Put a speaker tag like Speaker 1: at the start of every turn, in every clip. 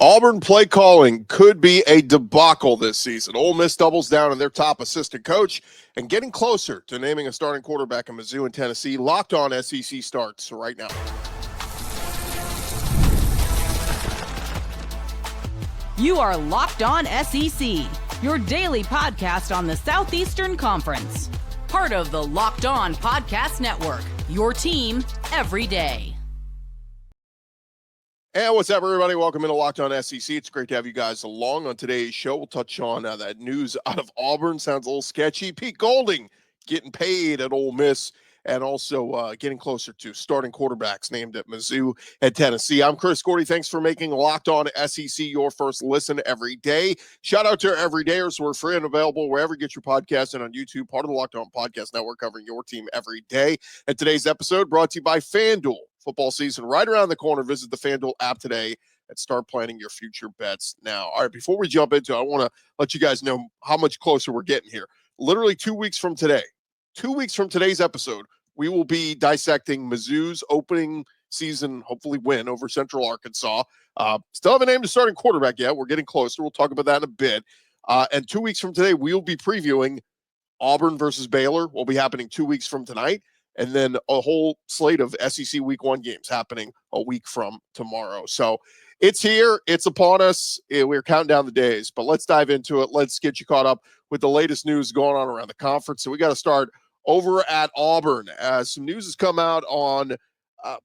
Speaker 1: Auburn play calling could be a debacle this season. Ole Miss doubles down on their top assistant coach and getting closer to naming a starting quarterback in Mizzou and Tennessee. Locked On SEC starts right now.
Speaker 2: You are Locked On SEC, your daily podcast on the Southeastern Conference. Part of the Locked On Podcast Network, your team every day.
Speaker 1: And what's up, everybody? Welcome into Locked On SEC. It's great to have you guys along on today's show. We'll touch on that news out of Auburn. Sounds a little sketchy. Pete Golding getting paid at Ole Miss and also getting closer to starting quarterbacks named at Mizzou and Tennessee. I'm Chris Gordy. Thanks for making Locked On SEC your first listen every day. Shout out to our everydayers. We're free and available wherever you get your podcast and on YouTube, part of the Locked On Podcast Network, covering your team every day. And today's episode brought to you by FanDuel. Football season right around the corner. Visit the FanDuel app today and start planning your future bets now. All right, before we jump into it, I want to let you guys know how much closer we're getting here. Literally 2 weeks from today, 2 weeks from today's episode, we will be dissecting Mizzou's opening season, hopefully win over Central Arkansas. Still haven't named a starting quarterback yet. We're getting closer. We'll talk about that in a bit. And 2 weeks from today, we'll be previewing Auburn versus Baylor. Will be happening 2 weeks from tonight. And then a whole slate of SEC Week 1 games happening a week from tomorrow. So it's here. It's upon us. We're counting down the days. But let's dive into it. Let's get you caught up with the latest news going on around the conference. So we got to start over at Auburn. Some news has come out on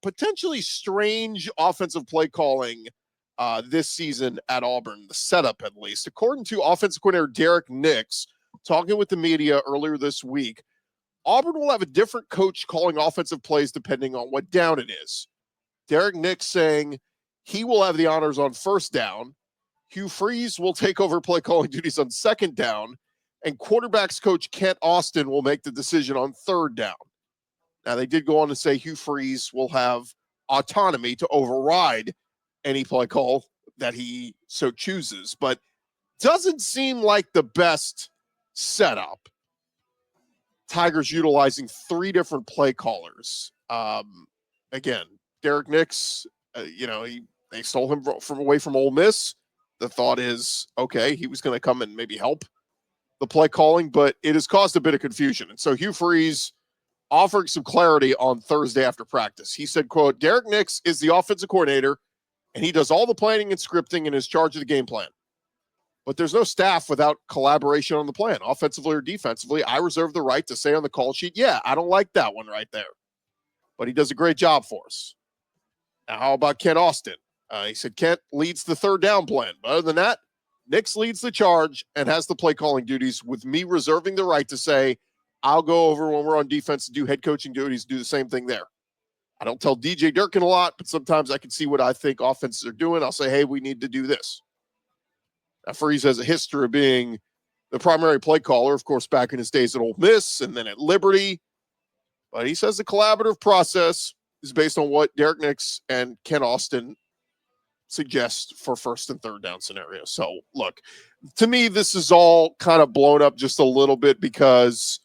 Speaker 1: potentially strange offensive play calling this season at Auburn, the setup at least. According to offensive coordinator Derek Nix, talking with the media earlier this week, Auburn will have a different coach calling offensive plays depending on what down it is. Derek Nix saying he will have the honors on first down. Hugh Freeze will take over play calling duties on second down. And quarterbacks coach Kent Austin will make the decision on third down. Now, they did go on to say Hugh Freeze will have autonomy to override any play call that he so chooses, but doesn't seem like the best setup. Tigers utilizing three different play callers. Again, Derek Nix, they stole him from away from Ole Miss. The thought is, okay, he was going to come and maybe help the play calling, but it has caused a bit of confusion. And so Hugh Freeze offering some clarity on Thursday after practice. He said, quote, Derek Nix is the offensive coordinator, and he does all the planning and scripting and is charged of the game plan. But there's no staff without collaboration on the plan, offensively or defensively. I reserve the right to say on the call sheet, yeah, I don't like that one right there. But he does a great job for us. Now, how about Kent Austin? He said Kent leads the third down plan. But other than that, Nix leads the charge and has the play calling duties, with me reserving the right to say, I'll go over when we're on defense to do head coaching duties, do the same thing there. I don't tell DJ Durkin a lot, but sometimes I can see what I think offenses are doing. I'll say, hey, we need to do this. Now, Freeze has a history of being the primary play caller, of course, back in his days at Ole Miss and then at Liberty. But he says the collaborative process is based on what Derek Nix and Ken Austin suggest for first and third down scenarios. So, look, to me, this is all kind of blown up just a little bit because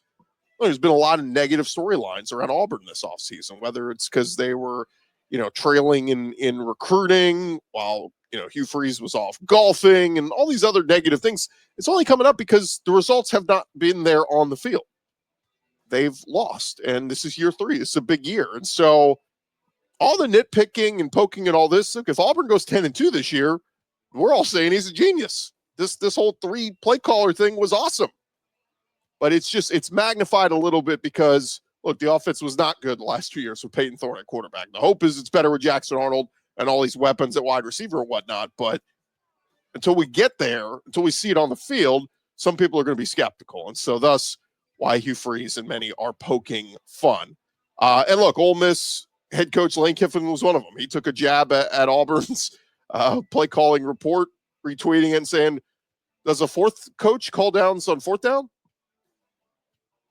Speaker 1: there's been a lot of negative storylines around Auburn this offseason, whether it's because they were, trailing in recruiting while Hugh Freeze was off golfing and all these other negative things. It's only coming up because the results have not been there on the field. They've lost, and this is year 3. This is a big year. And so all the nitpicking and poking at all this, look, if Auburn goes 10-2 this year, we're all saying he's a genius. This whole 3 play caller thing was awesome. But it's magnified a little bit because, look, the offense was not good the last 2 years with Peyton Thorne at quarterback. The hope is it's better with Jackson Arnold and all these weapons at wide receiver and whatnot. But until we get there, until we see it on the field, some people are going to be skeptical. And so thus why Hugh Freeze and many are poking fun. And look, Ole Miss head coach Lane Kiffin was one of them. He took a jab at Auburn's play calling report, retweeting it and saying, does a fourth coach call downs on fourth down?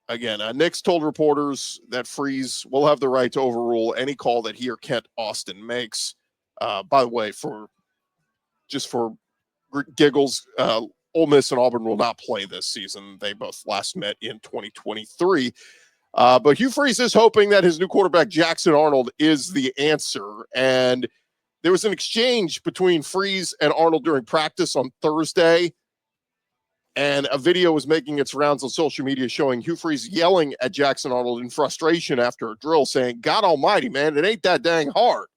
Speaker 1: Again, Nix told reporters that Freeze will have the right to overrule any call that he or Kent Austin makes. By the way, for giggles, Ole Miss and Auburn will not play this season. They both last met in 2023. But Hugh Freeze is hoping that his new quarterback, Jackson Arnold, is the answer. And There was an exchange between Freeze and Arnold during practice on Thursday, and a video was making its rounds on social media showing Hugh Freeze yelling at Jackson Arnold in frustration after a drill, saying, "God almighty, man, it ain't that dang hard."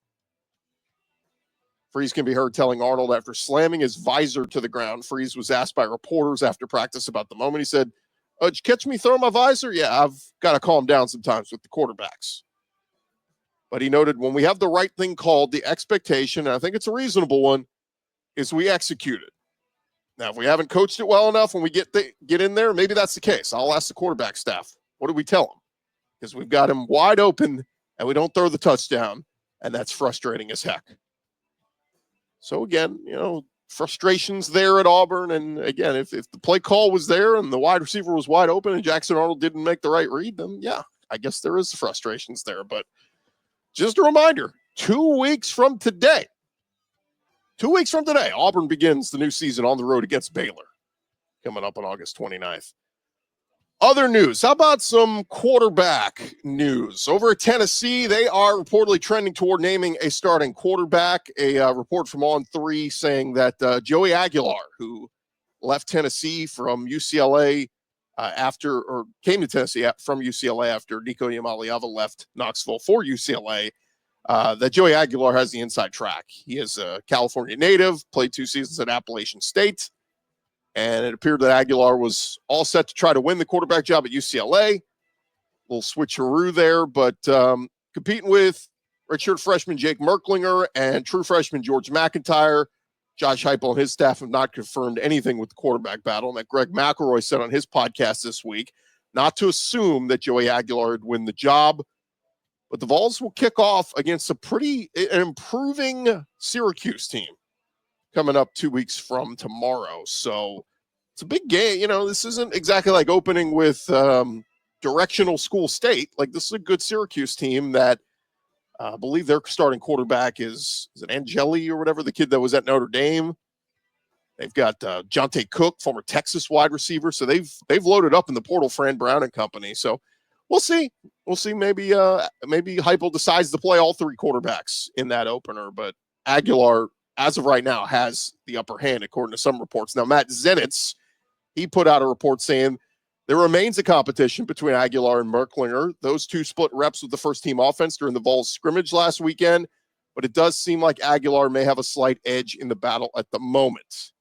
Speaker 1: Freeze can be heard telling Arnold after slamming his visor to the ground. Freeze was asked by reporters after practice about the moment. He said, "Did you catch me throwing my visor? Yeah, I've got to calm down sometimes with the quarterbacks." But he noted, when we have the right thing called, the expectation, and I think it's a reasonable one, is we execute it. Now, if we haven't coached it well enough when we get in there, maybe that's the case. I'll ask the quarterback staff, what do we tell them? Because we've got him wide open and we don't throw the touchdown, and that's frustrating as heck. So again, frustrations there at Auburn. And again, if the play call was there and the wide receiver was wide open and Jackson Arnold didn't make the right read, then yeah, I guess there is frustrations there. But just a reminder, 2 weeks from today, Auburn begins the new season on the road against Baylor, coming up on August 29th. Other news, how about some quarterback news? Over at Tennessee, they are reportedly trending toward naming a starting quarterback. A report from On3 saying that Joey Aguilar, who left Tennessee from UCLA came to Tennessee from UCLA after Nico Iamaleava left Knoxville for UCLA, that Joey Aguilar has the inside track. He is a California native, played 2 seasons at Appalachian State, and it appeared that Aguilar was all set to try to win the quarterback job at UCLA. Little switcheroo there, but competing with redshirt freshman Jake Merklinger and true freshman George McIntyre. Josh Heupel and his staff have not confirmed anything with the quarterback battle, and that Greg McElroy said on his podcast this week not to assume that Joey Aguilar would win the job. But the Vols will kick off against an improving Syracuse team coming up 2 weeks from tomorrow. So it's a big game. This isn't exactly like opening with directional school state. Like, this is a good Syracuse team that I believe their starting quarterback is it Angeli or whatever, the kid that was at Notre Dame. They've got Jonte Cook, former Texas wide receiver. So they've loaded up in the portal, Fran Brown and company. So we'll see. Maybe Heupel decides to play all 3 quarterbacks in that opener, but Aguilar, as of right now, has the upper hand, according to some reports. Now, Matt Zenitz, he put out a report saying there remains a competition between Aguilar and Merklinger. Those 2 split reps with the first-team offense during the Vols scrimmage last weekend, but it does seem like Aguilar may have a slight edge in the battle at the moment.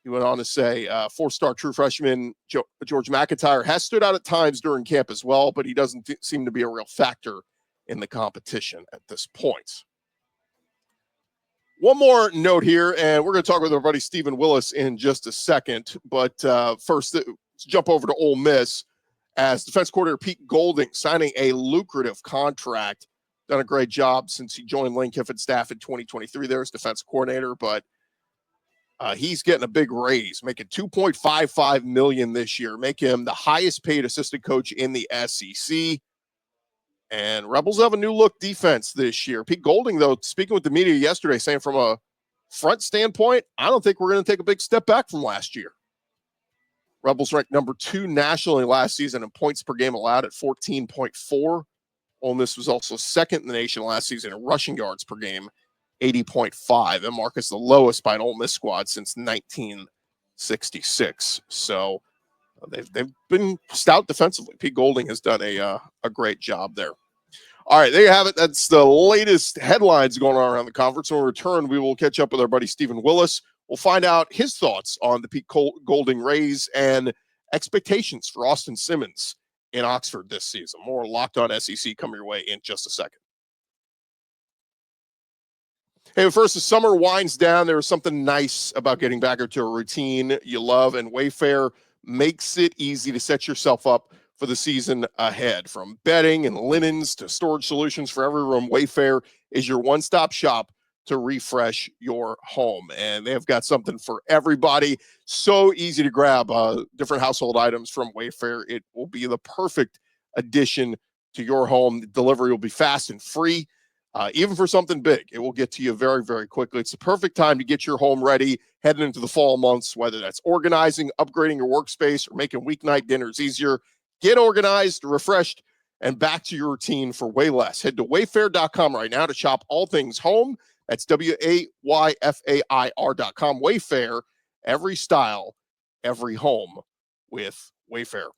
Speaker 1: He went on to say 4-star true freshman George McIntyre has stood out at times during camp as well, but he doesn't seem to be a real factor in the competition at this point. One more note here, and we're going to talk with our buddy Stephen Willis in just a second. But first, let's jump over to Ole Miss as defense coordinator Pete Golding signing a lucrative contract. Done a great job since he joined Lane Kiffin's staff in 2023 there as defense coordinator, but he's getting a big raise, making $2.55 million this year, make him the highest paid assistant coach in the SEC. And Rebels have a new look defense this year. Pete Golding, though, speaking with the media yesterday, saying from a front standpoint, I don't think we're going to take a big step back from last year. Rebels ranked number 2 nationally last season in points per game allowed at 14.4. Ole Miss was also second in the nation last season in rushing yards per game, 80.5. And mark is the lowest by an Ole Miss squad since 1966. So they've been stout defensively. Pete Golding has done a great job there. All right, there you have it. That's the latest headlines going on around the conference. When we return, we will catch up with our buddy Stephen Willis. We'll find out his thoughts on the Pete Golding raise and expectations for Austin Simmons in Oxford this season. More Locked On SEC coming your way in just a second. Hey, but first, the summer winds down. There is something nice about getting back into a routine you love, and Wayfair makes it easy to set yourself up for the season ahead. From bedding and linens to storage solutions for every room, Wayfair is your one-stop shop to refresh your home. And they've got something for everybody. So easy to grab different household items from Wayfair. It will be the perfect addition to your home. The delivery will be fast and free. Even for something big, it will get to you very, very quickly. It's the perfect time to get your home ready heading into the fall months, whether that's organizing, upgrading your workspace, or making weeknight dinners easier. Get organized, refreshed, and back to your routine for way less. Head to wayfair.com right now to shop all things home. That's WAYFAIR.com. Wayfair, every style, every home with Wayfair.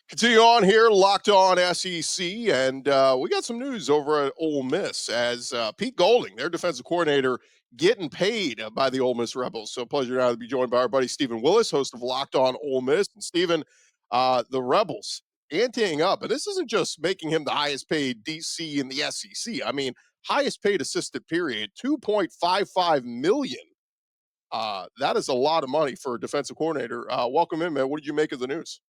Speaker 1: Continue on here, Locked On SEC, and we got some news over at Ole Miss as Pete Golding, their defensive coordinator, getting paid by the Ole Miss Rebels. So pleasure now to be joined by our buddy Stephen Willis, host of Locked On Ole Miss. And Stephen, the Rebels anteing up, and this isn't just making him the highest paid DC in the SEC. I mean, highest paid assistant period, $2.55 million. That is a lot of money for a defensive coordinator. Welcome in, man. What did you make of the news?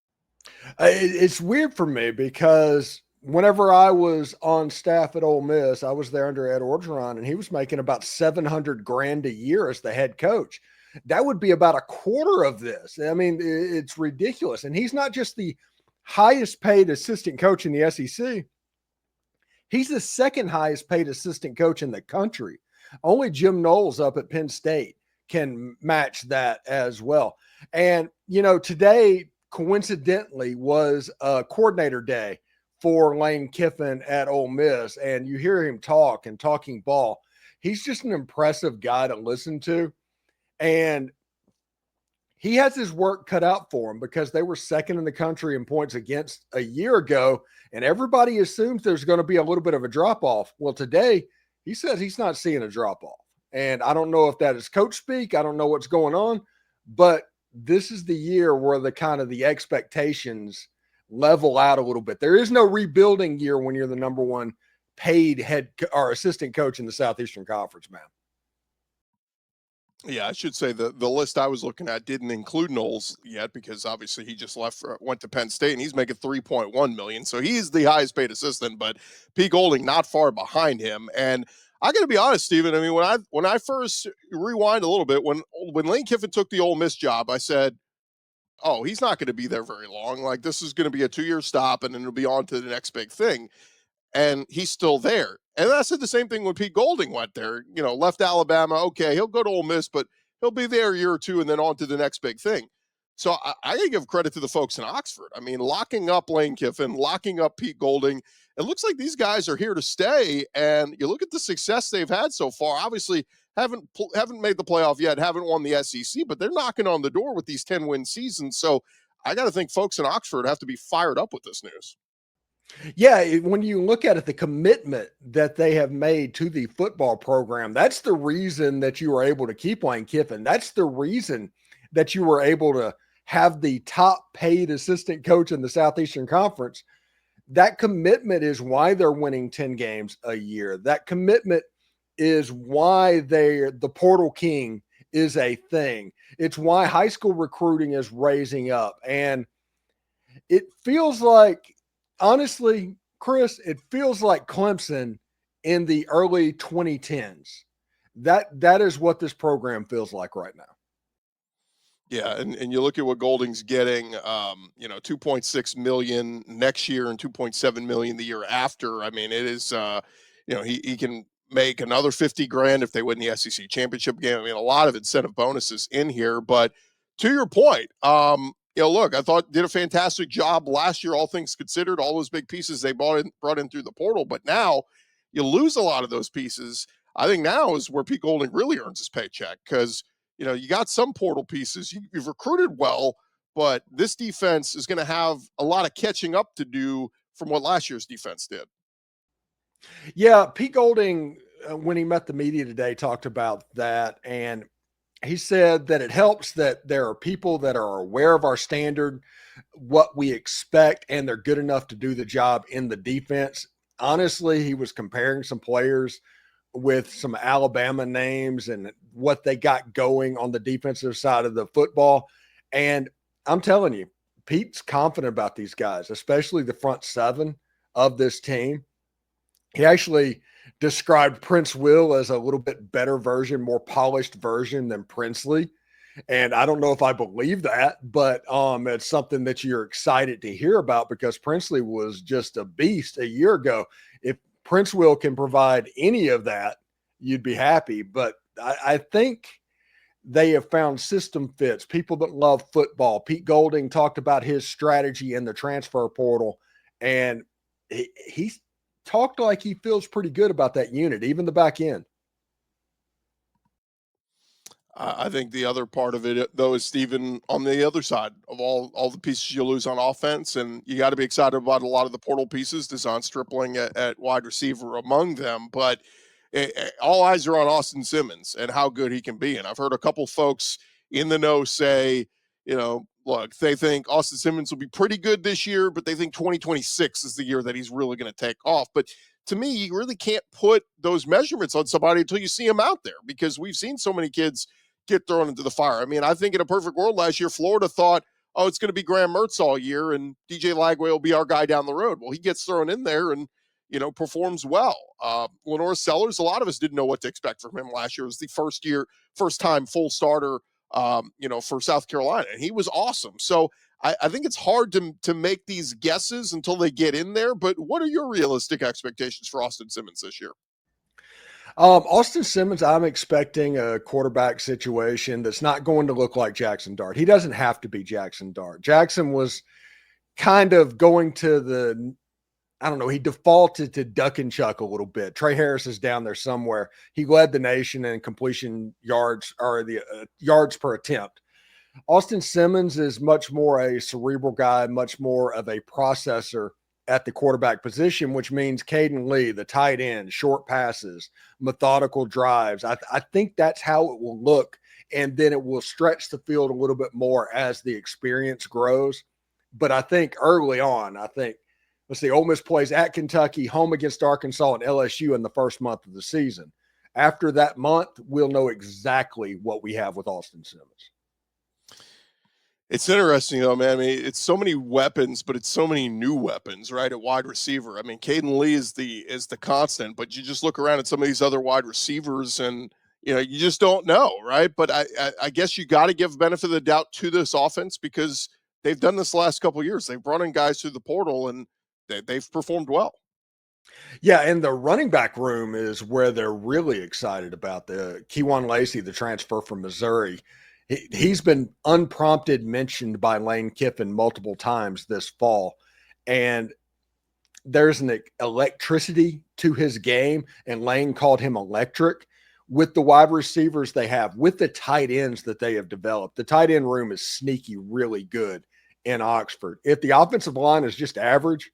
Speaker 3: It's weird for me because whenever I was on staff at Ole Miss, I was there under Ed Orgeron, and he was making about $700,000 a year as the head coach. That would be about a quarter of this. I mean, it's ridiculous. And he's not just the highest paid assistant coach in the SEC. He's the second highest paid assistant coach in the country. Only Jim Knowles up at Penn State can match that as well. And, today, coincidentally, was a coordinator day for Lane Kiffin at Ole Miss, and you hear him talk and talking ball. He's just an impressive guy to listen to, and he has his work cut out for him because they were second in the country in points against a year ago, and everybody assumes there's going to be a little bit of a drop-off. Well, today, he says he's not seeing a drop-off, and I don't know if that is coach speak. I don't know what's going on, but this is the year where the expectations level out a little bit. There is no rebuilding year when you're the number one paid head or assistant coach in the Southeastern Conference, man.
Speaker 1: Yeah, I should say the list I was looking at didn't include Knowles yet because obviously he just went to Penn State and he's making $3.1 million. So he's the highest paid assistant, but Pete Golding not far behind him. And I got to be honest, Stephen. I mean, when I first rewind a little bit, when Lane Kiffin took the Ole Miss job, I said, "Oh, he's not going to be there very long. Like this is going to be a 2-year stop, and then it'll be on to the next big thing." And he's still there. And I said the same thing when Pete Golding went there. Left Alabama. Okay, he'll go to Ole Miss, but he'll be there a year or two, and then on to the next big thing. So I got to give credit to the folks in Oxford. I mean, locking up Lane Kiffin, locking up Pete Golding. It looks like these guys are here to stay. And you look at the success they've had so far. Obviously, haven't made the playoff yet, haven't won the SEC, but they're knocking on the door with these 10-win seasons. So I got to think folks in Oxford have to be fired up with this news.
Speaker 3: Yeah, when you look at it, the commitment that they have made to the football program, that's the reason that you were able to keep Lane Kiffin. That's the reason that you were able to have the top paid assistant coach in the Southeastern Conference. That commitment is why they're winning 10 games a year. That commitment is why the portal king is a thing. It's why high school recruiting is raising up. And it feels like, honestly, Chris, it feels like Clemson in the early 2010s. That is what this program feels like right now.
Speaker 1: Yeah, and you look at what Golding's getting, $2.6 million next year and $2.7 million the year after. I mean, it is, he can make another $50,000 if they win the SEC championship game. I mean, a lot of incentive bonuses in here. But to your point, look, I thought did a fantastic job last year, all things considered, all those big pieces they brought in through the portal. But now you lose a lot of those pieces. I think now is where Pete Golding really earns his paycheck because, you got some portal pieces. You've recruited well, but this defense is going to have a lot of catching up to do from what last year's defense did.
Speaker 3: Yeah, Pete Golding, when he met the media today, talked about that. And he said that it helps that there are people that are aware of our standard, what we expect, and they're good enough to do the job in the defense. Honestly, he was comparing some players with some Alabama names and what they got going on the defensive side of the football. And I'm telling you, Pete's confident about these guys, especially the front seven of this team. He actually described Prince Will as a little bit better version, more polished version than Princely. And I don't know if I believe that, but it's something that you're excited to hear about because Princely was just a beast a year ago. If Prince Will can provide any of that, you'd be happy. But I think they have found system fits, people that love football. Pete Golding talked about his strategy in the transfer portal, and he's talked like he feels pretty good about that unit, even the back end.
Speaker 1: I think the other part of it, though, is Stephen on the other side of all the pieces you lose on offense, and you got to be excited about a lot of the portal pieces. Deshaun Stripling at wide receiver among them, but all eyes are on Austin Simmons and how good he can be. And I've heard a couple folks in the know say, look, they think Austin Simmons will be pretty good this year, but they think 2026 is the year that he's really going to take off. But to me, you really can't put those measurements on somebody until you see him out there, because we've seen so many kids get thrown into the fire. I mean, I think in a perfect world last year, Florida thought, oh, it's going to be Graham Mertz all year and DJ Lagway will be our guy down the road. Well, he gets thrown in there and, performs well. Lenore Sellers, a lot of us didn't know what to expect from him last year. It was the first time full starter, for South Carolina. And he was awesome. So I think it's hard to make these guesses until they get in there. But what are your realistic expectations for Austin Simmons this year?
Speaker 3: Austin Simmons, I'm expecting a quarterback situation that's not going to look like Jackson Dart. He doesn't have to be Jackson Dart. Jackson was kind of going to he defaulted to duck and chuck a little bit. Trey Harris is down there somewhere. He led the nation in completion yards, or the yards per attempt. Austin Simmons is much more a cerebral guy, much more of a processor at the quarterback position, which means Caden Lee, the tight end, short passes, methodical drives. I think that's how it will look. And then it will stretch the field a little bit more as the experience grows. But I think early on, let's see, Ole Miss plays at Kentucky, home against Arkansas and LSU in the first month of the season. After that month, we'll know exactly what we have with Austin Simmons.
Speaker 1: It's interesting, though, man. I mean, it's so many weapons, but it's so many new weapons, right, at wide receiver. I mean, Caden Lee is the constant, but you just look around at some of these other wide receivers and, you just don't know, right? But I guess you got to give benefit of the doubt to this offense, because they've done this the last couple of years. They've brought in guys through the portal, and they've performed well.
Speaker 3: Yeah, and the running back room is where they're really excited about. The Kewan Lacey, the transfer from Missouri. He's been unprompted mentioned by Lane Kiffin multiple times this fall, and there's an electricity to his game, and Lane called him electric. With the wide receivers they have, with the tight ends that they have developed, the tight end room is sneaky really good in Oxford. If the offensive line is just average,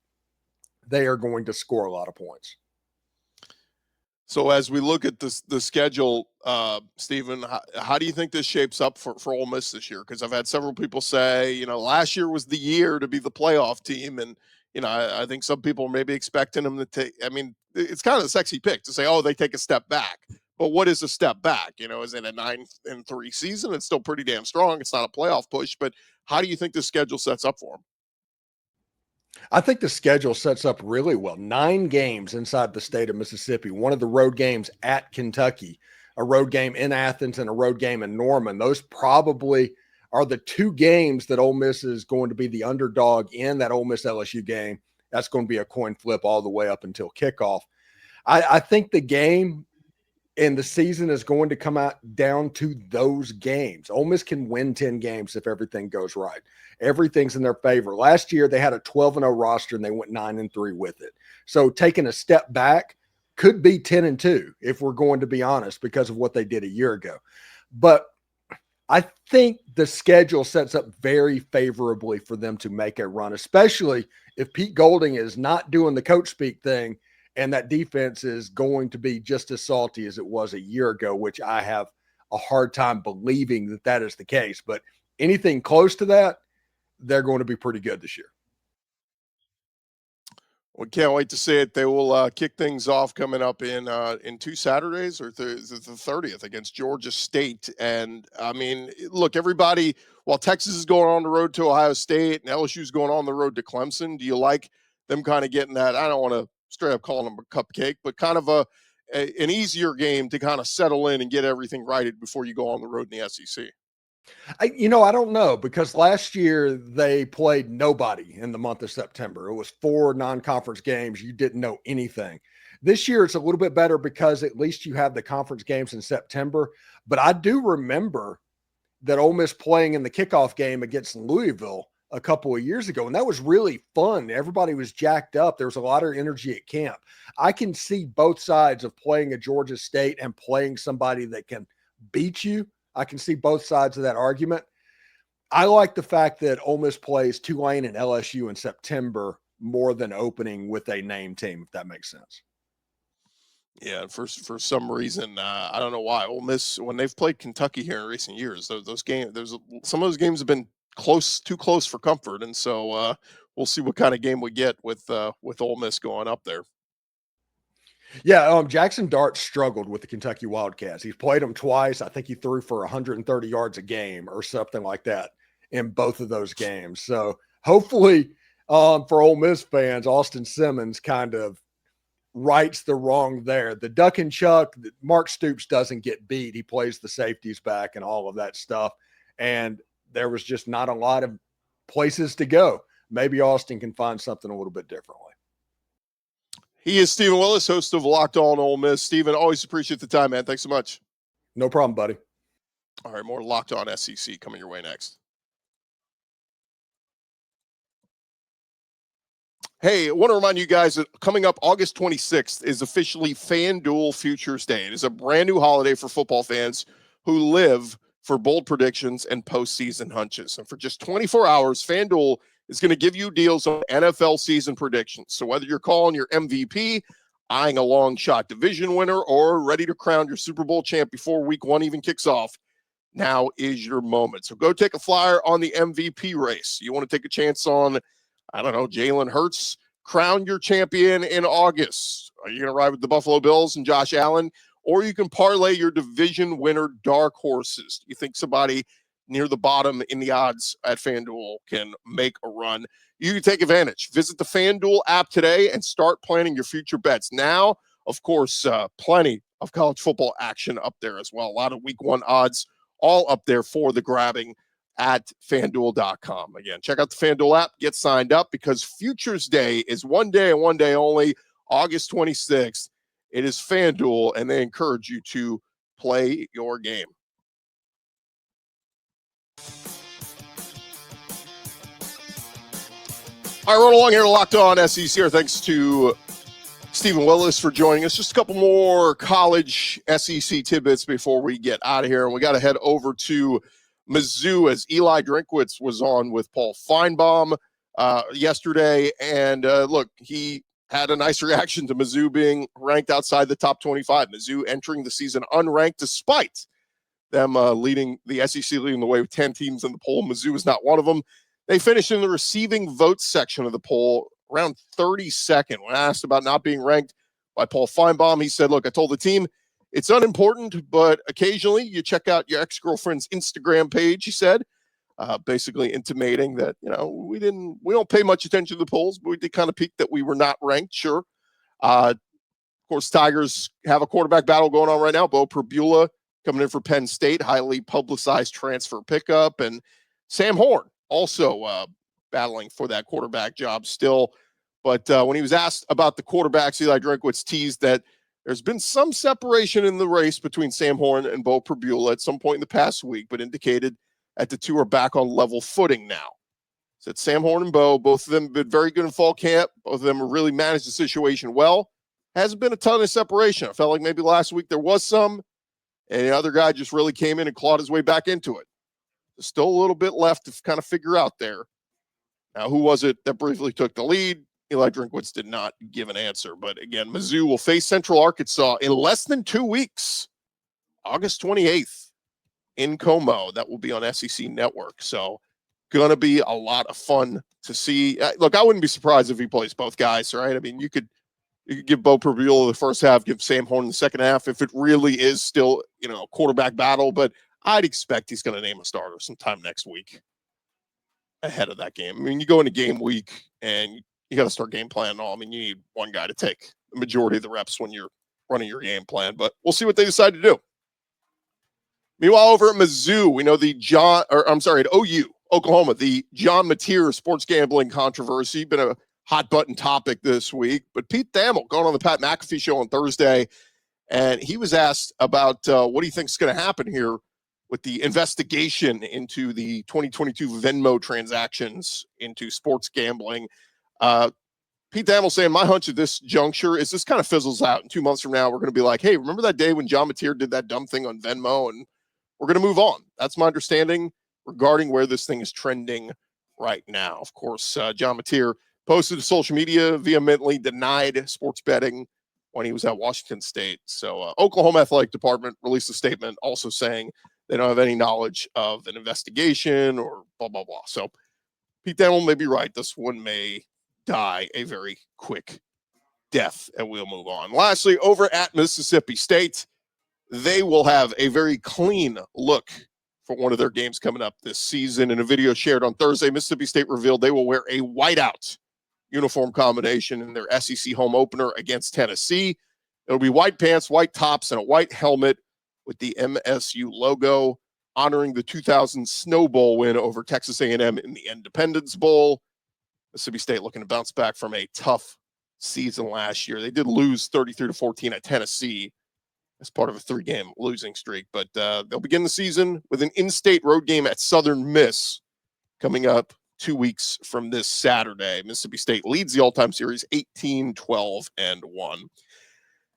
Speaker 3: they are going to score a lot of points.
Speaker 1: So as we look at the schedule, Stephen, how do you think this shapes up for Ole Miss this year? Because I've had several people say, last year was the year to be the playoff team. And, I think some people are maybe expecting them to take – I mean, it's kind of a sexy pick to say, oh, they take a step back. But what is a step back? Is it a 9-3 season? It's still pretty damn strong. It's not a playoff push. But how do you think the schedule sets up for them?
Speaker 3: I think the schedule sets up really well. 9 games inside the state of Mississippi, one of the road games at Kentucky, a road game in Athens, and a road game in Norman. Those probably are the 2 games that Ole Miss is going to be the underdog in. That Ole Miss LSU game, that's going to be a coin flip all the way up until kickoff. I think the game and the season is going to come out down to those games. Ole Miss can win 10 games if everything goes right. Everything's in their favor. Last year, they had a 12-0 roster, and they went 9-3 with it. So taking a step back could be 10-2 if we're going to be honest, because of what they did a year ago. But I think the schedule sets up very favorably for them to make a run, especially if Pete Golding is not doing the coach speak thing and that defense is going to be just as salty as it was a year ago, which I have a hard time believing that that is the case. But anything close to that, they're going to be pretty good this year.
Speaker 1: We can't wait to see it. They will kick things off coming up in 2 Saturdays, or is it the 30th against Georgia State. And I mean, look, everybody, while Texas is going on the road to Ohio State and LSU is going on the road to Clemson, do you like them kind of getting that? I don't want to straight up call them a cupcake, but kind of an easier game to kind of settle in and get everything righted before you go on the road in the SEC.
Speaker 3: I don't know, because last year they played nobody in the month of September. It was 4 non-conference games. You didn't know anything. This year, it's a little bit better because at least you have the conference games in September. But I do remember that Ole Miss playing in the kickoff game against Louisville a couple of years ago, and that was really fun. Everybody was jacked up. There was a lot of energy at camp. I can see both sides of playing a Georgia State and playing somebody that can beat you. I can see both sides of that argument. I like the fact that Ole Miss plays Tulane and LSU in September more than opening with a name team, if that makes sense.
Speaker 1: Yeah, for some reason, I don't know why. Ole Miss, when they've played Kentucky here in recent years, those games, some of those games have been too close for comfort, and so we'll see what kind of game we get with Ole Miss going up there.
Speaker 3: Yeah, Jackson Dart struggled with the Kentucky Wildcats. He's played them twice. I think he threw for 130 yards a game or something like that in both of those games. So hopefully, for Ole Miss fans, Austin Simmons kind of rights the wrong there. The duck and chuck, Mark Stoops doesn't get beat. He plays the safeties back and all of that stuff. And there was just not a lot of places to go. Maybe Austin can find something a little bit differently.
Speaker 1: He is Stephen Willis, host of Locked On Ole Miss. Stephen, always appreciate the time, man. Thanks so much.
Speaker 3: No problem, buddy.
Speaker 1: All right, more Locked On SEC coming your way next. Hey, I want to remind you guys that coming up August 26th is officially FanDuel Futures Day. It is a brand new holiday for football fans who live for bold predictions and postseason hunches. And for just 24 hours, FanDuel is going to give you deals on NFL season predictions. So whether you're calling your MVP, eyeing a long shot division winner, or ready to crown your Super Bowl champ before week one even kicks off, now is your moment. So go take a flyer on the MVP race. You want to take a chance on, I don't know, Jalen Hurts, crown your champion in August. Are you going to ride with the Buffalo Bills and Josh Allen? Or you can parlay your division winner dark horses. You think somebody near the bottom in the odds at FanDuel can make a run? You can take advantage. Visit the FanDuel app today and start planning your future bets. Now, of course, plenty of college football action up there as well. A lot of week one odds all up there for the grabbing at FanDuel.com. Again, check out the FanDuel app. Get signed up because Futures Day is one day and one day only, August 26th. It is FanDuel, and they encourage you to play your game. All right, rolling along here, Locked On SEC here. Thanks to Stephen Willis for joining us. Just a couple more college SEC tidbits before we get out of here. And we got to head over to Mizzou as Eli Drinkwitz was on with Paul Feinbaum yesterday. And look, he had a nice reaction to Mizzou being ranked outside the top 25. Mizzou entering the season unranked despite them leading the SEC, leading the way with 10 teams in the poll. Mizzou is not one of them. They finished in the receiving votes section of the poll around 32nd. When asked about not being ranked by Paul Feinbaum, he said, look, I told the team it's unimportant, but occasionally you check out your ex-girlfriend's Instagram page, he said, basically intimating that, you know, we don't pay much attention to the polls, but we did kind of peek that we were not ranked. Sure. Of course, Tigers have a quarterback battle going on right now. Bo Perbula coming in for Penn State, highly publicized transfer pickup, and Sam Horn also battling for that quarterback job still. But when he was asked about the quarterbacks, Eli Drinkwitz teased that there's been some separation in the race between Sam Horn and Bo Perbula at some point in the past week, but indicated that the two are back on level footing now. Said Sam Horn and Bo, both of them have been very good in fall camp. Both of them have really managed the situation well. Hasn't been a ton of separation. I felt like maybe last week there was some, and the other guy just really came in and clawed his way back into it. There's still a little bit left to kind of figure out there. Now, who was it that briefly took the lead? Eli Drinkwitz did not give an answer. But again, Mizzou will face Central Arkansas in less than 2 weeks, August 28th in Como. That will be on SEC Network. So going to be a lot of fun to see. Look, I wouldn't be surprised if he plays both guys, right? I mean, you could give Bo Perbula the first half, give Sam Horn the second half if it really is still, you know, quarterback battle. But I'd expect he's going to name a starter sometime next week ahead of that game. I mean, you go into game week and you got to start game plan and all. I mean, you need one guy to take the majority of the reps when you're running your game plan, but we'll see what they decide to do. Meanwhile, over at Mizzou, we know at OU, Oklahoma, the John Mateer sports gambling controversy, been a hot button topic this week. But Pete Thamel going on the Pat McAfee show on Thursday, and he was asked about what do you think is going to happen here with the investigation into the 2022 Venmo transactions into sports gambling. Pete Thamel saying, my hunch at this juncture is this kind of fizzles out. And 2 months from now, we're going to be like, hey, remember that day when John Mateer did that dumb thing on Venmo? And we're going to move on. That's my understanding regarding where this thing is trending right now. Of course, John Mateer posted to social media, vehemently denied sports betting when he was at Washington State. So Oklahoma Athletic Department released a statement also saying they don't have any knowledge of an investigation or blah, blah, blah. So Pete Thamel may be right. This one may die a very quick death, and we'll move on. Lastly, over at Mississippi State, they will have a very clean look for one of their games coming up this season. In a video shared on Thursday, Mississippi State revealed they will wear a whiteout uniform combination in their SEC home opener against Tennessee. It'll be white pants, white tops, and a white helmet with the MSU logo, honoring the 2000 Snow Bowl win over Texas A&M in the Independence Bowl. Mississippi State looking to bounce back from a tough season last year. They did lose 33-14 at Tennessee as part of a 3-game losing streak, but they'll begin the season with an in-state road game at Southern Miss coming up 2 weeks from this Saturday. Mississippi State leads the all-time series 18-12-1.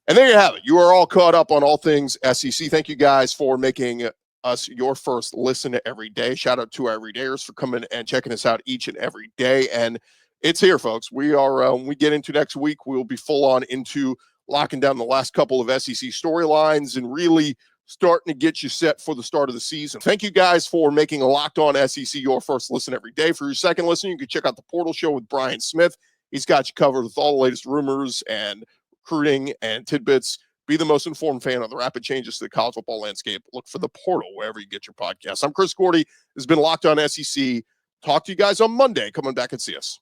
Speaker 1: And there you have it. You are all caught up on all things SEC. Thank you guys for making us your first listen every day. Shout out to our everydayers for coming and checking us out each and every day. And it's here, folks. We are, when we get into next week, we'll be full on into locking down the last couple of SEC storylines and really starting to get you set for the start of the season. Thank you guys for making a Locked On SEC your first listen every day. For your second listen, you can check out the Portal Show with Brian Smith. He's got you covered with all the latest rumors and recruiting and tidbits. Be the most informed fan on the rapid changes to the college football landscape. Look for the Portal wherever you get your podcasts. I'm Chris Gordy. This has been Locked On SEC. Talk to you guys on Monday. Come on back and see us.